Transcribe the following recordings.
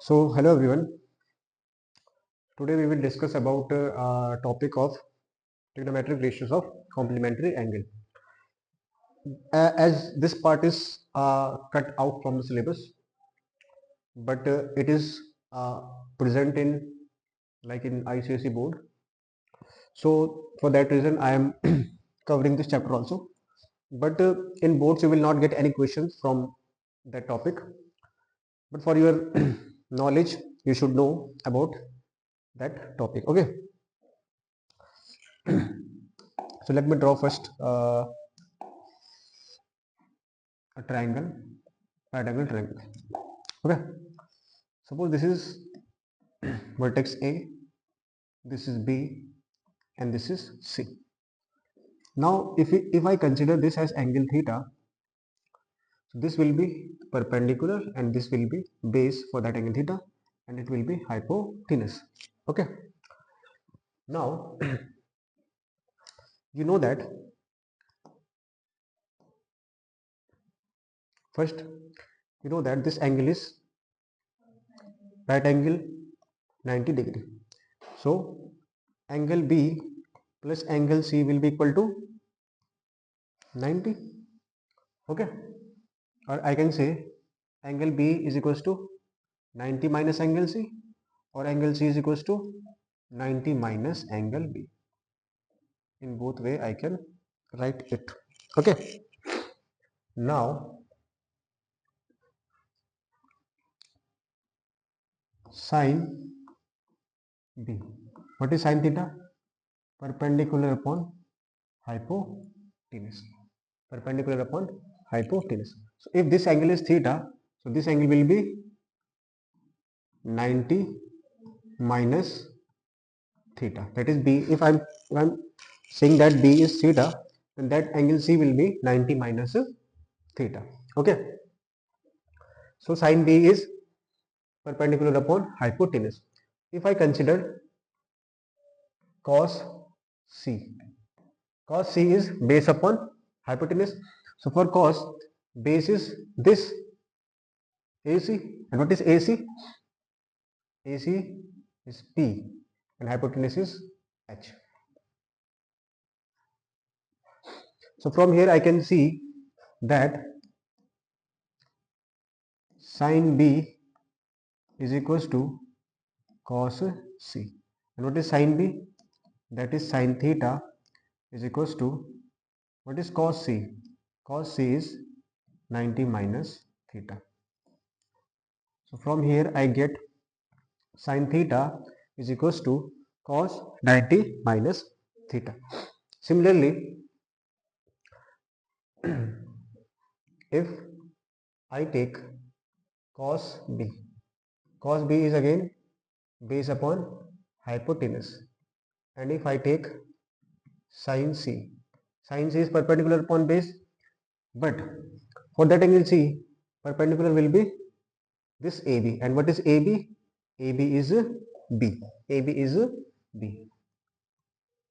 So hello everyone. Today we will discuss about topic of trigonometric ratios of complementary angle. As this part is cut out from the syllabus, but it is present in like in ICSE board. So for that reason, I am covering this chapter also. But in boards, you will not get any questions from that topic. But for your knowledge, you should know about that topic. Okay. So let me draw first a triangle, right angle triangle. Okay, suppose this is vertex A, this is B, and this is C. Now if I consider this as angle theta, so this will be perpendicular and this will be base for that angle theta, and it will be hypotenuse. Okay, now you know that first you know that this angle is right angle 90 degree. So angle B plus angle C will be equal to 90. Okay, or I can say angle B is equals to 90 minus angle C, or angle C is equals to 90 minus angle B. In both way I can write it. Okay, now sine B. What is sine theta? Perpendicular upon hypotenuse. Perpendicular upon hypotenuse. So if this angle is theta, so this angle will be 90 minus theta. That is B. If I'm saying that B is theta, then that angle C will be 90 minus theta. Okay. So sine B is perpendicular upon hypotenuse. If I consider cos C, cos C is base upon hypotenuse. So for cos, base is this AC, and what is AC? AC is P and hypotenuse is H. So from here I can see that sine B is equals to cos C. And what is sine B? That is sine theta is equals to, what is cos C? Cos C is 90 minus theta. So from here I get sine theta is equals to cos 90 minus theta. Similarly, if I take cos B, cos B is again base upon hypotenuse, and if I take sin C, sin C is perpendicular upon base, but for that angle C, perpendicular will be this AB, and what is AB? AB is B. AB is B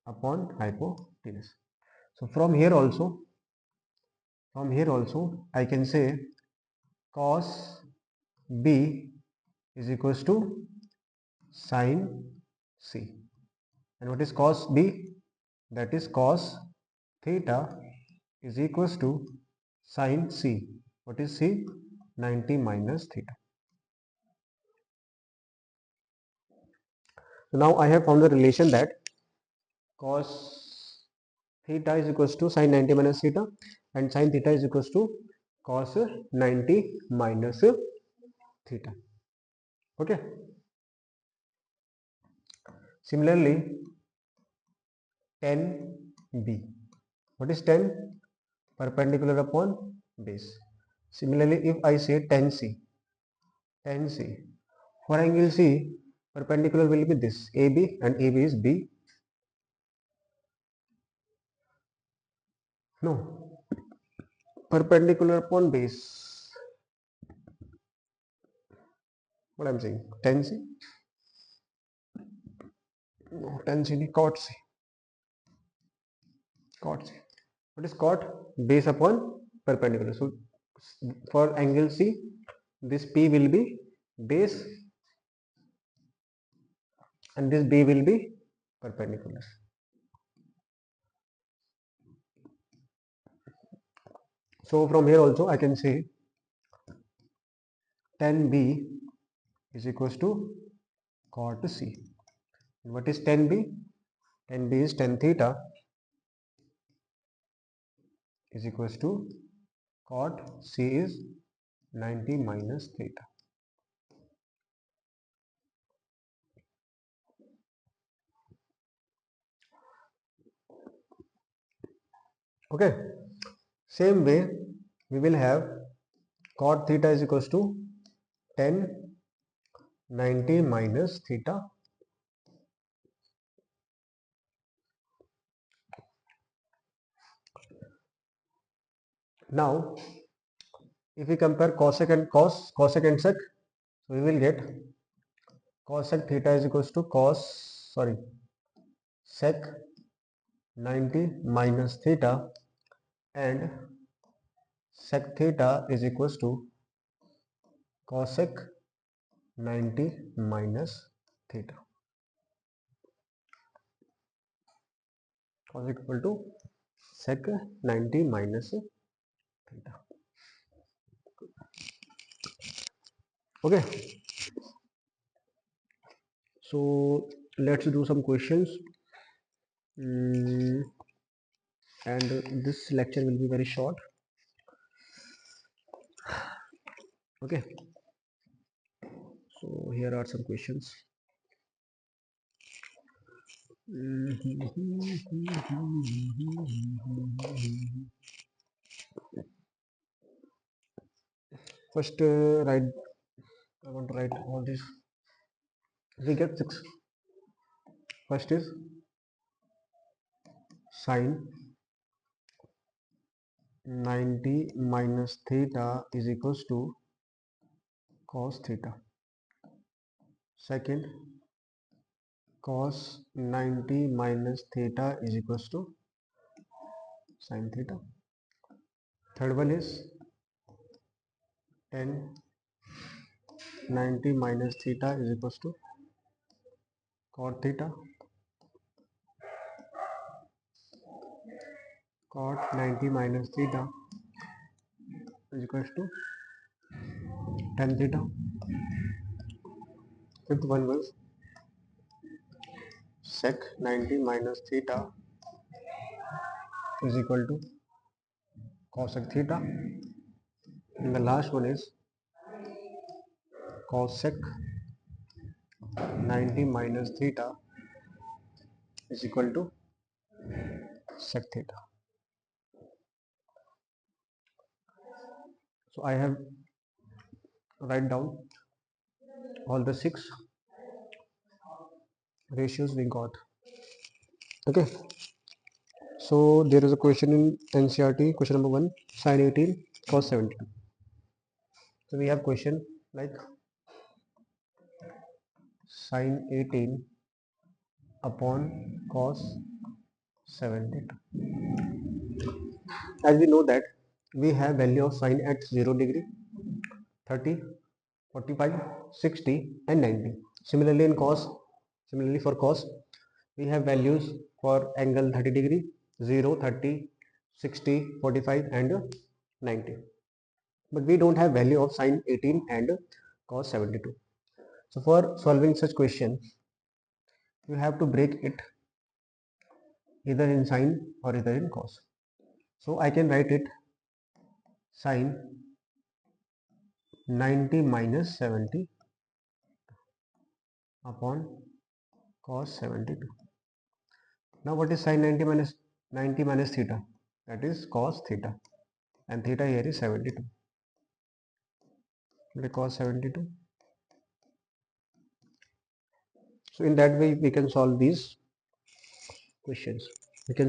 upon hypotenuse. So from here also I can say cos B is equals to sin C. And what is cos B? That is cos theta is equals to sin C. What is C? 90 minus theta. So now I have found the relation that cos theta is equals to sin 90 minus theta, and sin theta is equals to cos 90 minus theta. Okay. Similarly, tan B. What is tan? Perpendicular upon base. Similarly, if I say tan C, for angle C, perpendicular will be this AB, and AB is B. No, perpendicular upon base. What I'm saying, tan C. No, tan C, cot C. Cot C. What is cot? Base upon perpendicular. So for angle C, this P will be base, and this B will be perpendicular. So from here also I can say tan B is equals to cot C. What is tan B? Tan B is tan theta is equals to cot C is 90 minus theta. Okay, same way we will have cot theta is equals to tan 90 minus theta. Now if we compare cosec and cosec and sec, so we will get cosec theta is equals to sec 90 minus theta, and sec theta is equals to cosec 90 minus theta. Cos equal to sec 90 minus theta. Okay, so let's do some questions. And this lecture will be very short. Okay, so here are some questions. First, write. I want to write all this. We get 6. First is sine 90 minus theta is equals to cos theta. Second, cos 90 minus theta is equals to sin theta. Third one is tan 90 minus theta is equals to cot theta. Cot 90 minus theta is equals to tan theta. Fifth one was sec 90 minus theta is equal to cosec theta. And the last one is cosec 90 minus theta is equal to sec theta. So I have write down all the 6 ratios we got. Okay, so there is a question in NCERT, question number 1, sin 18 cos 72. So we have question like sin 18 upon cos 72. As we know that we have value of sine at 0 degree, 30, 45, 60 and 90. Similarly for cos, we have values for angle 30 degree, 0, 30, 60, 45 and 90. But we don't have value of sine 18 and cos 72. So for solving such question, you have to break it either in sine or either in cos. So I can write it sine 90 minus 70 upon cos 72. Now what is sin 90 minus theta? That is cos theta, and theta here is 72. Cos 72. So in that way we can solve these questions. There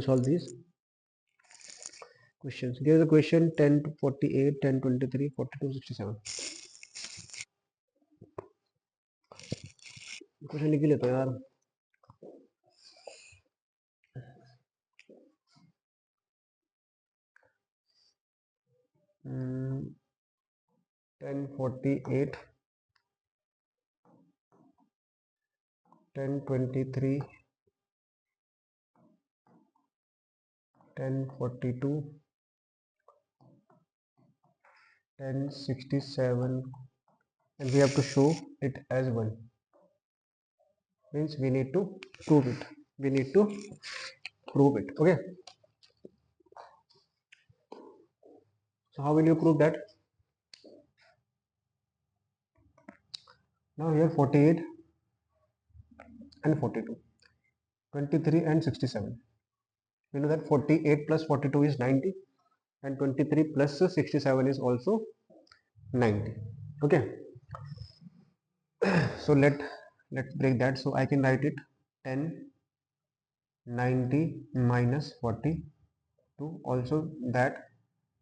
is a question 10 to 48, 10, 23, 42, 67. Question लिख लेता यार. 10, 48, 1023, 1042, 1067, and we have to show it as 1. Means we need to prove it. We need to prove it. Okay. So how will you prove that? Now here 48 and 42, 23 and 67. We know that 48 plus 42 is 90, and 23 plus 67 is also 90. Okay. So let's break that. So I can write it 10 90 minus 42. Also that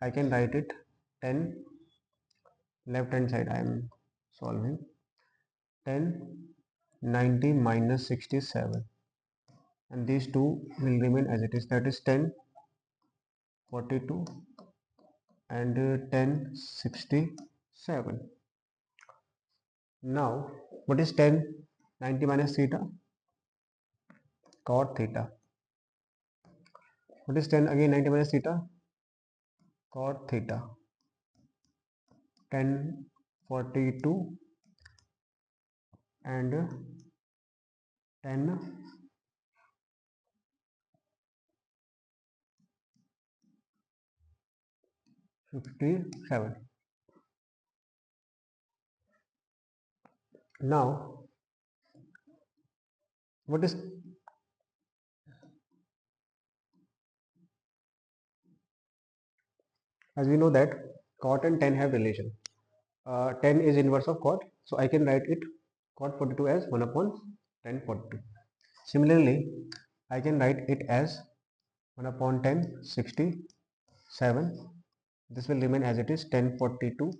I can write it 10, left hand side I am solving, 10 90 minus 67, and these two will remain as it is, that is 10 42 and 10 67. Now what is 10 90 minus theta? Cot theta. What is 10 again 90 minus theta? Cot theta. 10 42 and 10 57. Now what is, as we know that cot and tan have relation. Tan is inverse of cot, so I can write it cot 42 as 1 upon tan 42. Similarly, I can write it as 1 upon tan 67. This will remain as it is, tan 42,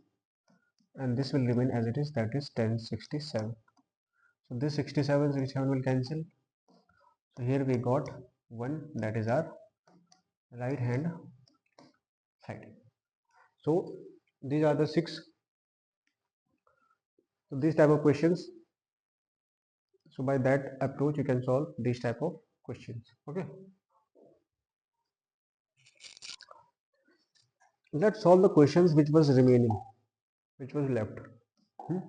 and this will remain as it is, that is tan 67. So this 67 will cancel. So here we got 1, that is our right hand side. So these are the 6. So these type of questions, so by that approach you can solve these type of questions. Okay, let's solve the questions which was remaining, which was left. Hmm?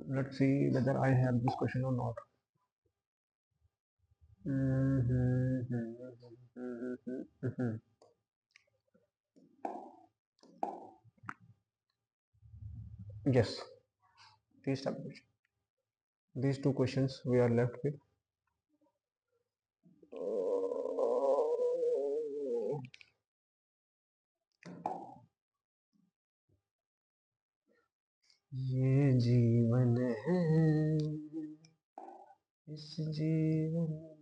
Let's see whether I have this question or not. Yes, these type of questions. These two questions we are left with. ये जीवन है, इस जीवन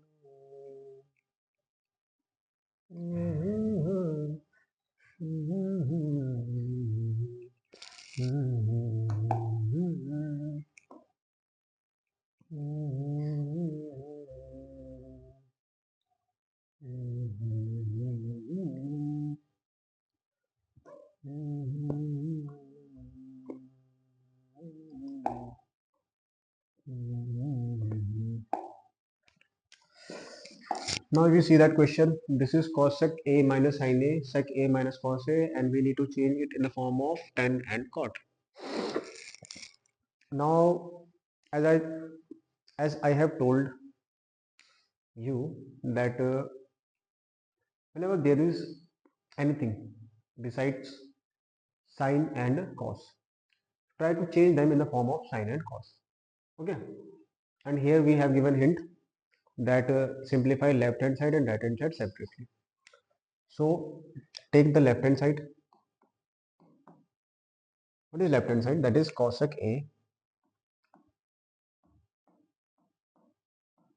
Now if you see that question, this is cos sec a minus sin a, sec a minus cos a, and we need to change it in the form of tan and cot. Now as I have told you that whenever there is anything besides sine and cos, try to change them in the form of sine and cos. Okay, and here we have given hint that simplify left hand side and right hand side separately. So take the left hand side. What is left hand side? That is cos sec a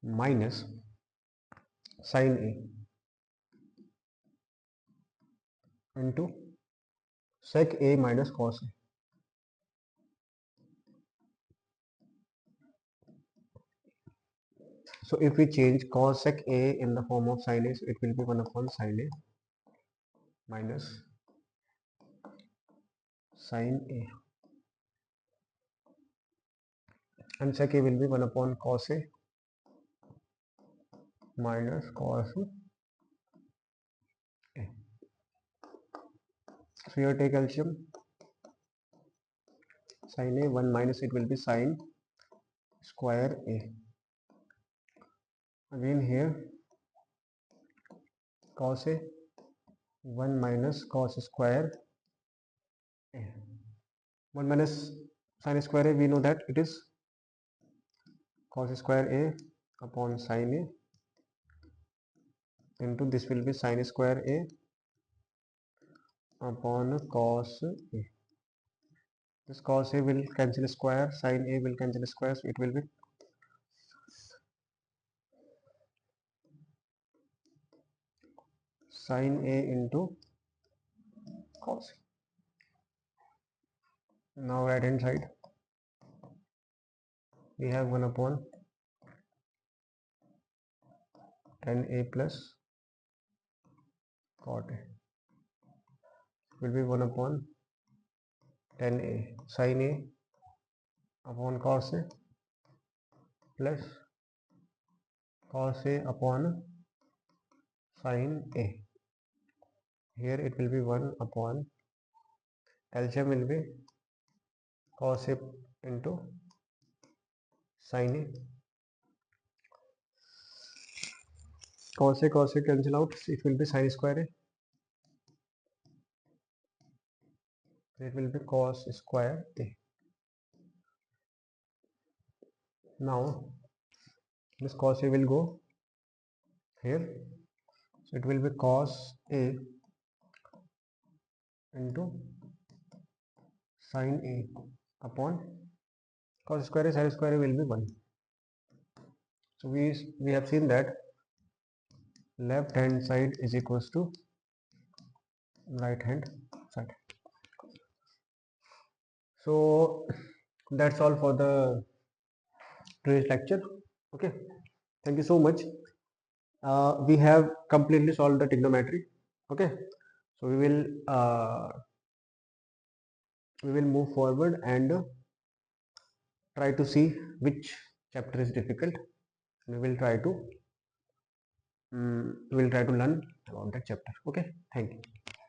minus sin a into sec a minus cos a. So if we change cos sec a in the form of sin a, so it will be 1 upon sin a minus sin a, and sec a will be 1 upon cos a minus cos a. So here take LCM, sin a 1 minus it will be sin square a. Again here cos a 1 minus cos square a. 1 minus sin square a, we know that it is cos square a upon sin a into this will be sin square a upon cos a. This cos a will cancel square, sin a will cancel square, so it will be sin a into cos a. Now right hand side we have 1 upon tan a plus cot a, will be 1 upon tan a sin a upon cos a plus cos a upon sin a. Here it will be 1 upon LCM will be cos a into sin a. Cos a cancel out, it will be sin square a. It will be cos square a. Now this cos a will go here, so it will be cos a into sin a upon cos square a, sin square a will be 1. So we have seen that left hand side is equals to right hand side. So that's all for the today's lecture. Okay, thank you so much. We have completely solved the trigonometry. Okay, so we will move forward and try to see which chapter is difficult. We will try to learn about that chapter. Okay, thank you.